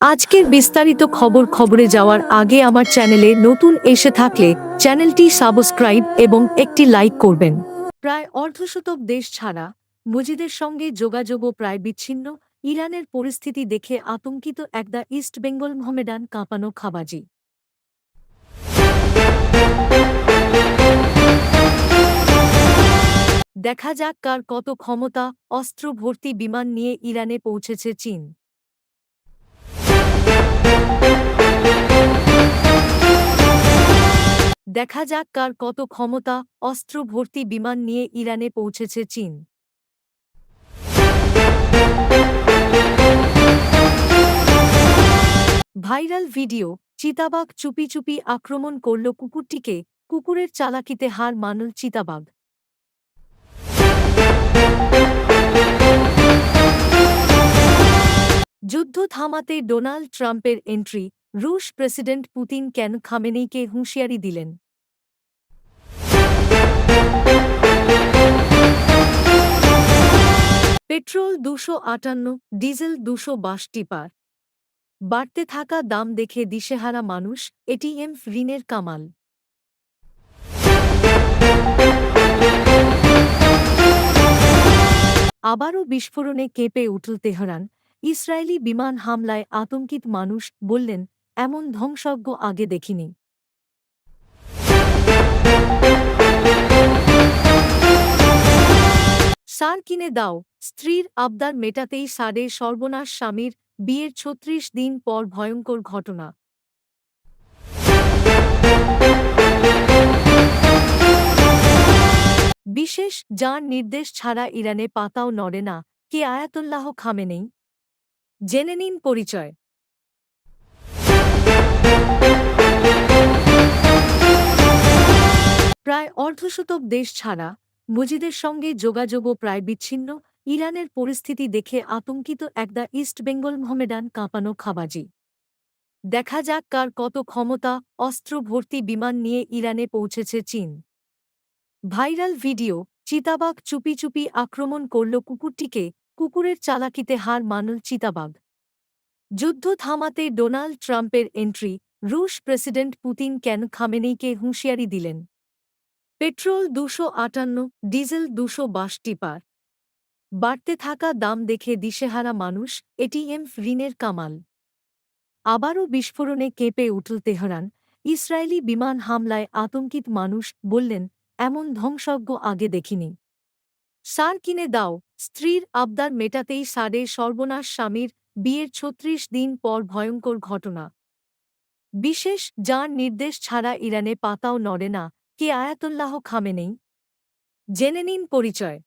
আজকের বিস্তারিত খবরে যাওয়ার আগে আমার চ্যানেলে নতুন এসে থাকলে চ্যানেলটি সাবস্ক্রাইব এবং একটি লাইক করবেন। প্রায় অর্ধশতক দেশ ছাড়া মুজিদের সঙ্গে যোগাযোগও প্রায় বিচ্ছিন্ন। ইরানের পরিস্থিতি দেখে আতঙ্কিত একদা ইস্ট বেঙ্গল মোহামেডান কাঁপানো খাবাজি। দেখা যাক কার কত ক্ষমতা। অস্ত্র ভর্তি বিমান নিয়ে ইরানে পৌঁছেছে চীন। দেখা যাক কার কত ক্ষমতা। অস্ত্র ভর্তি বিমান নিয়ে ইরানে পৌঁছেছে চীন। Viral video. চিতাবাঘ চুপি চুপি আক্রমণ করল কুকুরটিকে। কুকুরের চালাকিতে হার মানল চিতাবাঘ। যুদ্ধ থামাতে ডোনাল্ড ট্রাম্পের এন্ট্রি। রুশ প্রেসিডেন্ট পুতিন কেন খামেনেইকে হুঁশিয়ারি দিলেন? পেট্রোল 258, ডিজেল 262 পার। বাড়তে থাকা দাম দেখে দিশেহারা মানুষ। এটিএম ঋণের কামাল। আবারও বিস্ফোরণে কেঁপে উঠল তেহরান। ইসরায়েলি বিমান হামলায় আতঙ্কিত মানুষ বললেন, এমন ধ্বংসজ্ঞ আগে দেখিনি। সার কিনে দাও, স্ত্রীর আবদার মেটাতেই সারের সর্বনাশ স্বামীর। বিয়ের ৩৬ দিন পর ভয়ঙ্কর ঘটনা। বিশেষ যার নির্দেশ ছাড়া ইরানে পাতাও নড়ে না। কে আয়াতুল্লাহ খামেনেই? জেনে নিন পরিচয়। প্রায় অর্ধশতক দেশ ছাড়া মুজিদের সঙ্গে যোগাযোগও প্রায় বিচ্ছিন্ন। ইরানের পরিস্থিতি দেখে আতঙ্কিত একদা ইস্ট বেঙ্গল মোহামেডান কাঁপানো খাবাজি। দেখা যাক কার কত ক্ষমতা। অস্ত্র ভর্তি বিমান নিয়ে ইরানে পৌঁছেছে চীন। Viral video. চিতাবাঘ চুপি চুপি আক্রমণ করল কুকুরটিকে। কুকুরের চালাকিতে হার মানল চিতাবাঘ। যুদ্ধ থামাতে ডোনাল্ড ট্রাম্পের এন্ট্রি। রুশ প্রেসিডেন্ট পুতিন কেন খামেনেইকে হুঁশিয়ারি দিলেন? পেট্রোল 258, ডিজেল 262 পার। বাড়তে থাকা দাম দেখে দিশেহারা মানুষ। এটিএম ঋণের কামাল। আবারও বিস্ফোরণে কেঁপে উঠল তেহরান। ইসরায়েলি বিমান হামলায় আতঙ্কিত মানুষ বললেন, এমন ধ্বংসজ্ঞ আগে দেখিনি। সার কিনে দাও, স্ত্রীর আবদার মেটাতেই সারের সর্বনাশ স্বামীর। বিয়ের ৩৬ দিন পর ভয়ঙ্কর ঘটনা। বিশেষ যার নির্দেশ ছাড়া ইরানে পাতাও নড়ে না। কে আয়াতুল্লাহ খামেনেই? জেনে নিন পরিচয়।